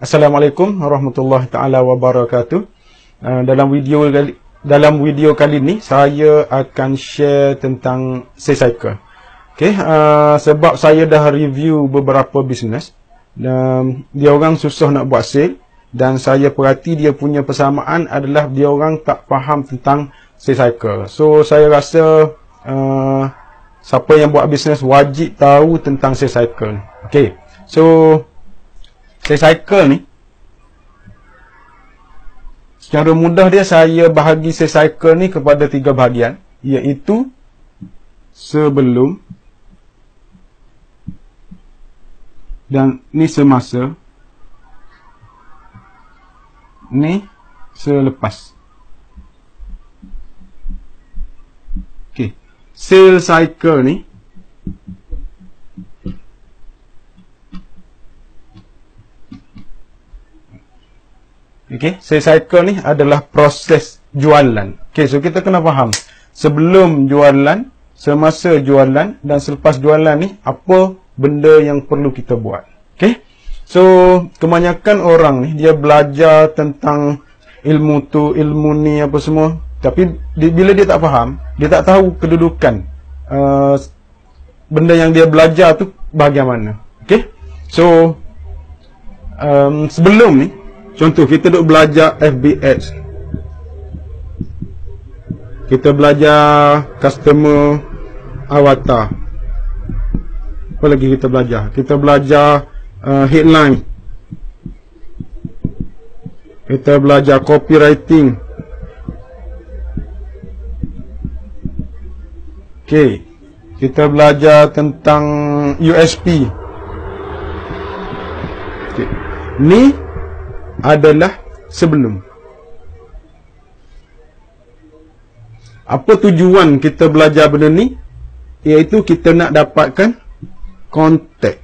Assalamualaikum warahmatullahi taala wabarakatuh. Dalam video kali ni saya akan share tentang sales cycle. Okey, sebab saya dah review beberapa bisnes, dia orang susah nak buat sale dan saya perhati dia punya persamaan adalah dia orang tak faham tentang sales cycle. So saya rasa siapa yang buat bisnes wajib tahu tentang sales cycle. Okey. So sales cycle ni secara mudah dia saya bahagi sales cycle ni kepada 3 bahagian, iaitu sebelum, dan ni semasa, ni selepas. Okey. Sales cycle ni sales cycle ni adalah proses jualan. Okey, so kita kena faham sebelum jualan, semasa jualan dan selepas jualan ni apa benda yang perlu kita buat. Okey. So kebanyakan orang ni dia belajar tentang ilmu tu, ilmu ni apa semua, tapi bila dia tak faham, dia tak tahu kedudukan benda yang dia belajar tu bahagian mana. Okey. So sebelum ni, contoh kita duk belajar FBX, kita belajar customer avatar, apa lagi kita belajar? Kita belajar headline, kita belajar copywriting. Okay, kita belajar tentang USP. Okay. Ni adalah sebelum. Apa tujuan kita belajar benda ni? Iaitu kita nak dapatkan kontak.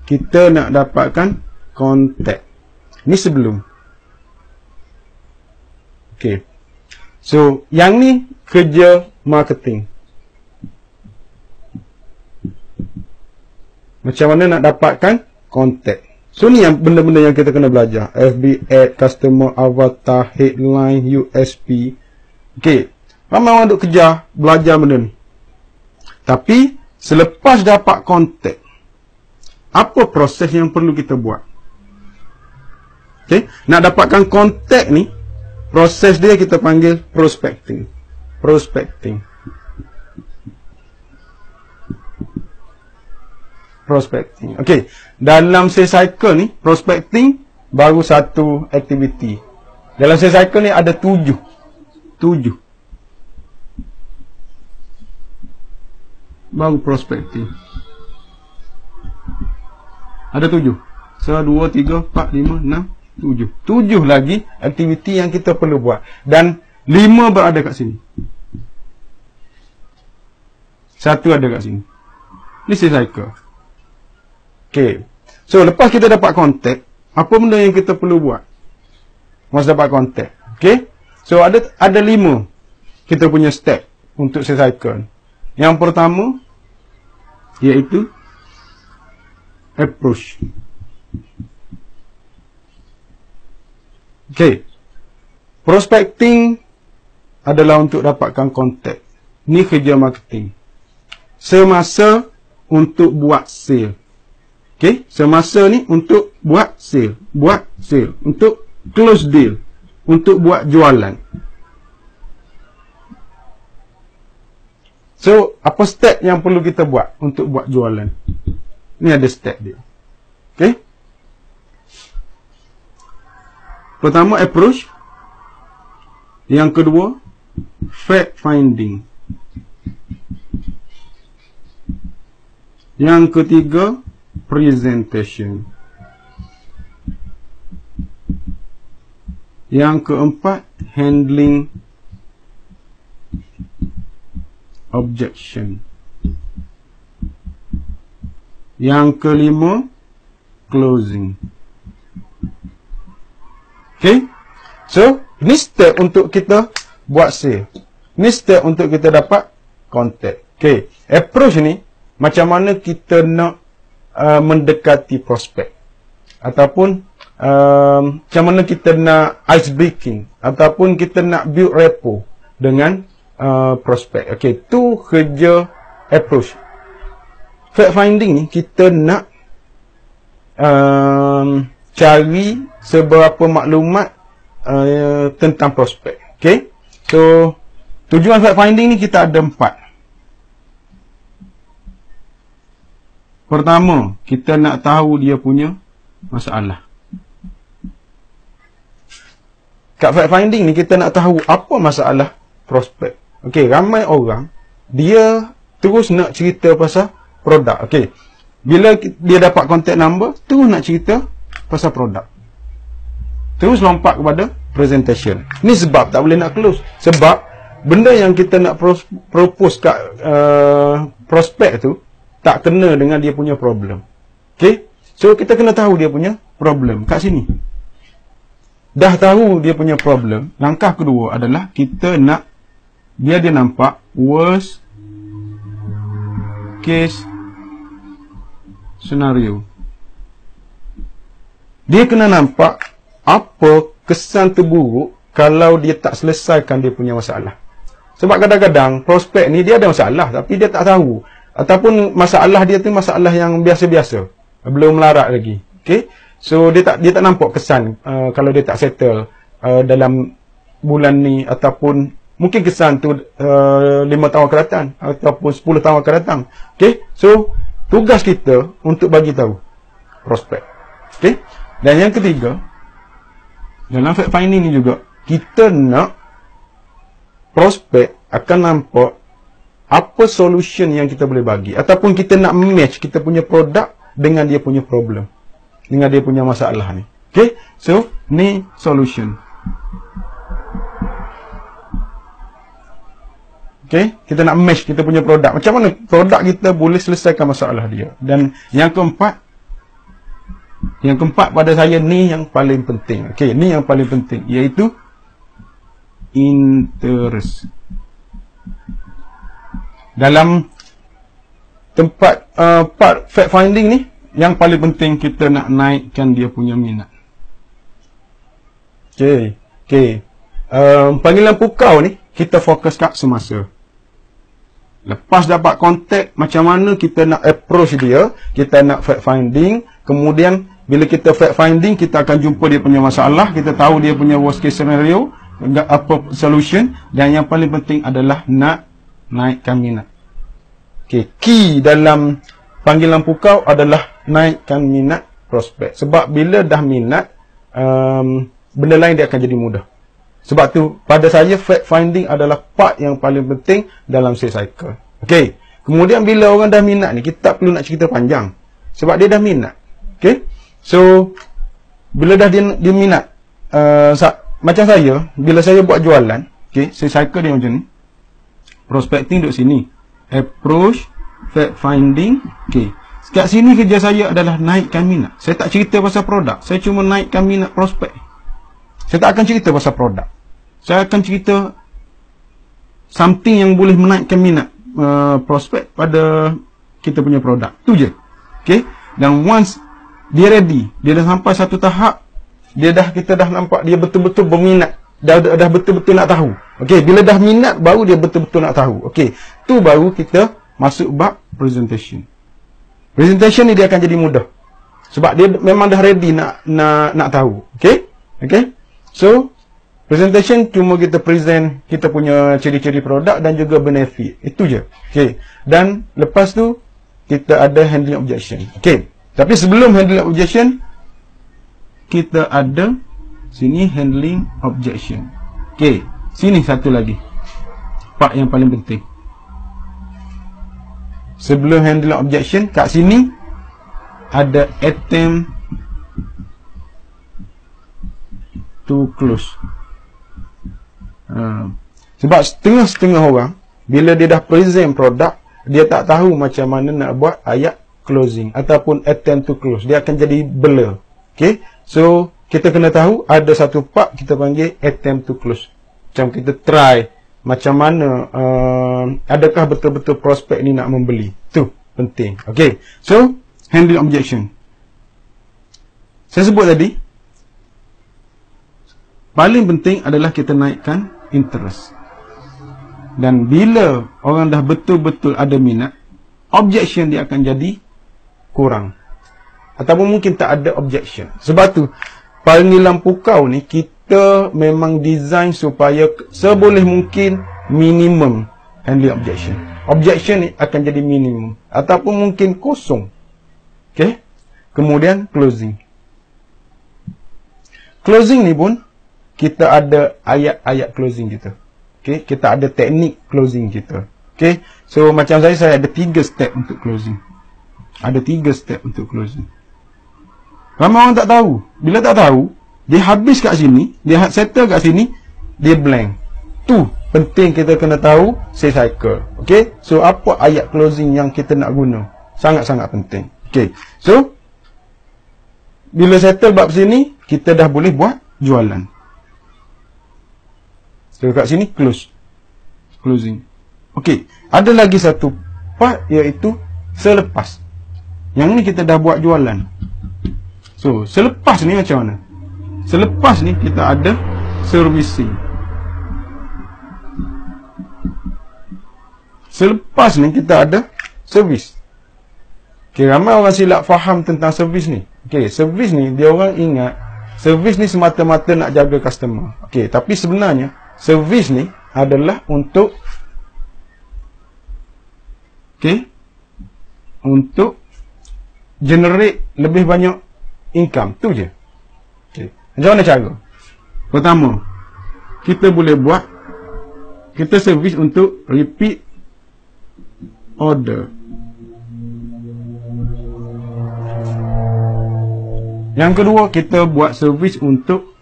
Kita nak dapatkan kontak. Ni sebelum. Okay. So yang ni kerja marketing. Macam mana nak dapatkan kontak. So ni yang benda-benda yang kita kena belajar. FB ad, customer avatar, headline, USP. Okey. Ramai orang duk kejar belajar benda ni. Tapi selepas dapat kontak, apa proses yang perlu kita buat? Okey, nak dapatkan kontak ni, proses dia kita panggil prospecting. Prospecting. Okey, dalam sales cycle ni, prospecting baru satu aktiviti. Dalam sales cycle ni ada 7. Baru prospecting. Ada 7. 1, 2, 3, 4, 5, 6, 7. 7 lagi aktiviti yang kita perlu buat. Dan 5 berada kat sini. 1 ada kat sini. Ni sales cycle. Okay. So lepas kita dapat kontak, apa benda yang kita perlu buat masa dapat kontak? Okay. So ada 5 kita punya step untuk sales cycle. Yang pertama iaitu approach. Okay. Prospecting adalah untuk dapatkan kontak. Ni kerja marketing. Semasa untuk buat sale. Okay, semasa ni untuk buat sale, untuk close deal, untuk buat jualan. So, apa step yang perlu kita buat untuk buat jualan? Ni ada step dia. Okay. Pertama, approach. Yang kedua, fact finding. Yang ketiga, presentation. Yang keempat, handling objection. Yang kelima, closing. Okay. So, ni step untuk kita buat sale. Ni step untuk kita dapat kontak. Okay. Approach ni macam mana kita nak mendekati prospek. ataupun macam mana kita nak ice breaking, ataupun kita nak build rapport dengan prospek. Okey, tu kerja approach. Fact finding ni kita nak cari seberapa maklumat tentang prospek. Okey, so tujuan fact finding ni kita ada 4. Pertama, kita nak tahu dia punya masalah. Kat fact finding ni kita nak tahu apa masalah prospek. Okey, ramai orang dia terus nak cerita pasal produk. Okey, bila dia dapat contact number, terus nak cerita pasal produk. Terus lompat kepada presentation. Ni sebab tak boleh nak close. Sebab benda yang kita nak propose kat prospek tu tak kena dengan dia punya problem. Okey, so kita kena tahu dia punya problem kat sini. Dah tahu dia punya problem, langkah kedua adalah kita nak biar dia nampak worst case scenario. Dia kena nampak apa kesan terburuk kalau dia tak selesaikan dia punya masalah. Sebab kadang-kadang prospek ni dia ada masalah tapi dia tak tahu, ataupun masalah dia tu masalah yang biasa-biasa, belum melarat lagi. Okey, so dia tak nampak kesan kalau dia tak settle dalam bulan ni, ataupun mungkin kesan tu 5 tahun akan datang ataupun 10 tahun akan datang. Okey, so tugas kita untuk bagi tahu prospek. Okey, dan yang ketiga, dalam fact finding ni juga kita nak prospek akan nampak apa solution yang kita boleh bagi, ataupun kita nak match kita punya produk dengan dia punya problem, dengan dia punya masalah ni. Okay, so ni solution. Okay, kita nak match kita punya produk, macam mana produk kita boleh selesaikan masalah dia. Dan yang keempat pada saya ni yang paling penting. Okay, ni yang paling penting, iaitu interest. Dalam tempat part fact finding ni, yang paling penting kita nak naikkan dia punya minat. Okay, panggilan pukau ni kita fokus kat semasa. Lepas dapat kontak, macam mana kita nak approach dia, kita nak fact finding. Kemudian bila kita fact finding, kita akan jumpa dia punya masalah, kita tahu dia punya worst case scenario, apa solution, dan yang paling penting adalah nak naikkan minat. Okay, key dalam panggilan pukau adalah naikkan minat prospek. Sebab bila dah minat, benda lain dia akan jadi mudah. Sebab tu pada saya fact finding adalah part yang paling penting dalam sales cycle. Okay, kemudian bila orang dah minat ni, kita tak perlu nak cerita panjang, sebab dia dah minat. Okay, so bila dah dia minat, macam saya, bila saya buat jualan, okay, sales cycle dia macam ni. Prospecting duduk sini, approach, fact finding. Okay, kat sini kerja saya adalah naikkan minat. Saya tak cerita pasal produk, saya cuma naikkan minat prospek. Saya tak akan cerita pasal produk, saya akan cerita something yang boleh menaikkan minat prospek pada kita punya produk. Tu je. Okay, dan once dia ready, dia dah sampai satu tahap, kita dah nampak dia betul-betul berminat, dah betul-betul nak tahu. Okey, bila dah minat, baru dia betul-betul nak tahu. Okey, tu baru kita masuk bab presentation. Presentation ni dia akan jadi mudah, sebab dia memang dah ready nak tahu. Okey, so presentation cuma kita present kita punya ciri-ciri produk dan juga benefit. Itu je. Okey, dan lepas tu kita ada handling objection. Okey, tapi sebelum handling objection, kita ada sini handling objection. Okey, sini satu lagi part yang paling penting. Sebelum handling objection, kat sini ada attempt to close. Sebab setengah-setengah orang bila dia dah present produk, dia tak tahu macam mana nak buat ayat closing ataupun attempt to close. Dia akan jadi blur. Okay, so kita kena tahu ada satu part kita panggil attempt to close. Macam kita try macam mana adakah betul-betul prospek ni nak membeli. Tu penting. Okay, so handling objection. Saya sebut tadi, paling penting adalah kita naikkan interest. Dan bila orang dah betul-betul ada minat, objection dia akan jadi kurang. Ataupun mungkin tak ada objection. Sebab tu, panggilan pukau ni, kita memang design supaya seboleh mungkin minimum handling objection. Objection ni akan jadi minimum. Ataupun mungkin kosong. Okay? Kemudian closing. Closing ni pun, kita ada ayat-ayat closing kita. Okay? Kita ada teknik closing kita. Okay? So, macam saya ada 3 step untuk closing. Ada 3 step untuk closing. Ramai orang tak tahu. Bila tak tahu, dia habis kat sini, dia settle kat sini, dia blank. Tu, penting kita kena tahu sales cycle. Okay? So, apa ayat closing yang kita nak guna? Sangat-sangat penting. Okay? So, bila settle bab sini, kita dah boleh buat jualan. So, kat sini close. Closing. Okey, ada lagi satu part iaitu selepas. Yang ni kita dah buat jualan. So, selepas ni macam mana? Selepas ni kita ada servicing. Selepas ni kita ada servis. Okey, ramai orang silap faham tentang servis ni. Okey, servis ni dia orang ingat servis ni semata-mata nak jaga customer. Okey, tapi sebenarnya servis ni adalah untuk untuk generate lebih banyak income. Tu je. Macam mana cara? Pertama, kita boleh buat, kita servis untuk repeat order. Yang kedua, kita buat servis untuk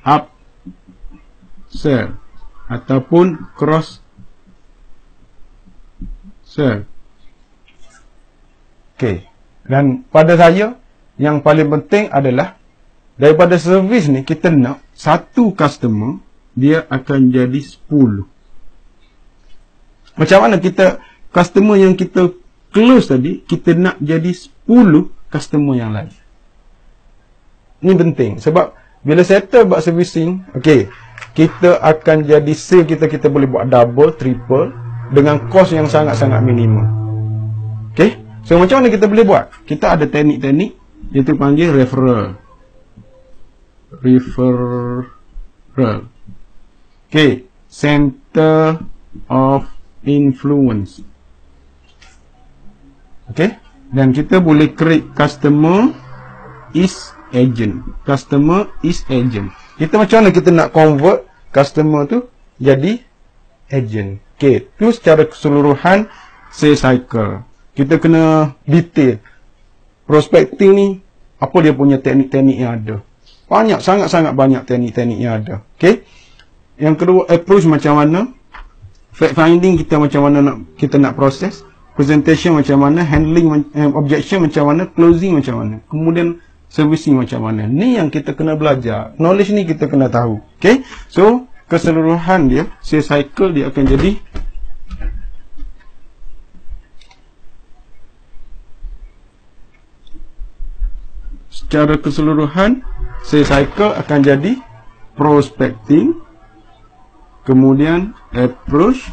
upsell ataupun cross sell. Okey. Dan pada saya, yang paling penting adalah daripada servis ni, kita nak satu customer dia akan jadi 10. Macam mana kita customer yang kita close tadi, kita nak jadi 10 customer yang lain. Ini penting sebab bila settle buat servicing, okey, kita akan jadi sale kita boleh buat double, triple dengan kos yang sangat-sangat minimum. Okey, so macam mana kita boleh buat? Kita ada teknik-teknik iaitu panggil referral. Okey, center of influence. Okey, dan kita boleh create customer is agent. Customer is agent. Kita macam mana kita nak convert customer tu jadi agent. Okey, tu secara keseluruhan sales cycle. Kita kena detail. Prospecting ni, apa dia punya teknik-teknik yang ada. Banyak, sangat-sangat banyak teknik-teknik yang ada. Okey. Yang kedua, approach macam mana. Fact finding kita macam mana kita nak proses. Presentation macam mana. Handling objection macam mana. Closing macam mana. Kemudian servicing macam mana. Ni yang kita kena belajar. Knowledge ni kita kena tahu. Okay. So, keseluruhan dia, sales cycle dia akan jadi secara keseluruhan sales cycle akan jadi prospecting, kemudian approach,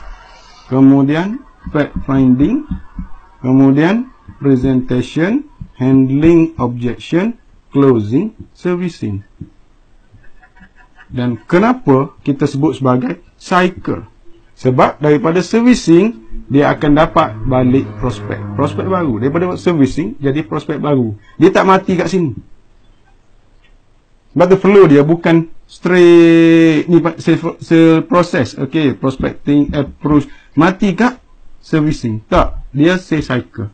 kemudian fact finding, kemudian presentation, handling objection, closing, servicing. Dan kenapa kita sebut sebagai cycle? Sebab daripada servicing dia akan dapat balik prospek baru. Daripada servicing jadi prospek baru. Dia tak mati kat sini. Sebab tu flow dia bukan straight ni proses. Okey, prospecting, approach, mati kat servicing. Tak, dia cycle.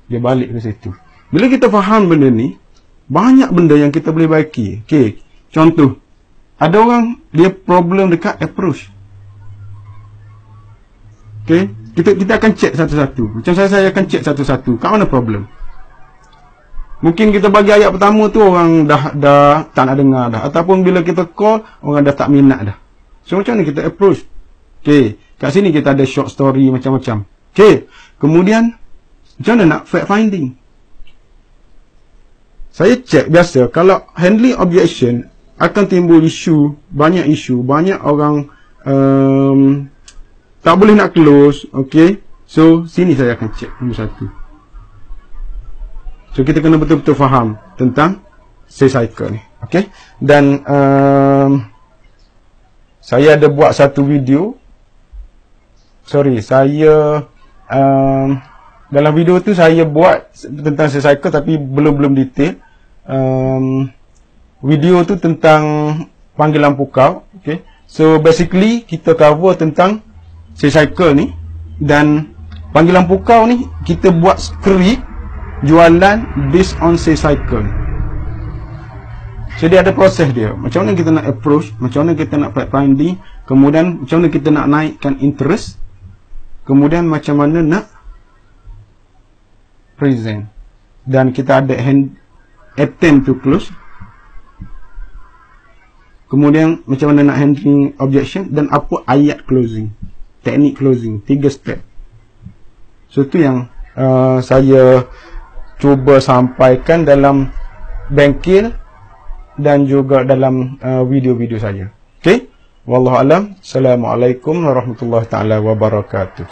Dia balik ke situ. Bila kita faham benda ni, banyak benda yang kita boleh baiki. Okey, contoh, ada orang dia problem dekat approach. Okey, kita akan check satu-satu. Macam saya akan check satu-satu. Kat mana problem? Mungkin kita bagi ayat pertama tu orang dah tak nak dengar dah. Ataupun bila kita call, orang dah tak minat dah. So macam mana kita approach? Okey, kat sini kita ada short story macam-macam. Okey, kemudian macam mana nak fact finding? saya cek biasa kalau handling objection akan timbul banyak isu, banyak orang tak boleh nak close. Okay, so sini saya akan cek nombor 1. So kita kena betul-betul faham tentang sales cycle ni. Okay, dan saya ada buat satu video. Saya dalam video tu saya buat tentang sales cycle tapi belum detail. Video tu tentang panggilan pukau. Okay, so basically kita cover tentang sales cycle ni, dan panggilan pukau ni kita buat skrip jualan based on sales cycle. So dia ada proses dia, macam mana kita nak approach, macam mana kita nak fact finding, kemudian macam mana kita nak naikkan interest, kemudian macam mana nak present, dan kita ada attempt to close, kemudian macam mana nak handling objection, dan apa ayat closing, teknik closing, 3 step. So tu yang saya cuba sampaikan dalam bengkel dan juga dalam video-video saya. Okay, wallahu alam. Assalamualaikum warahmatullahi taala wabarakatuh.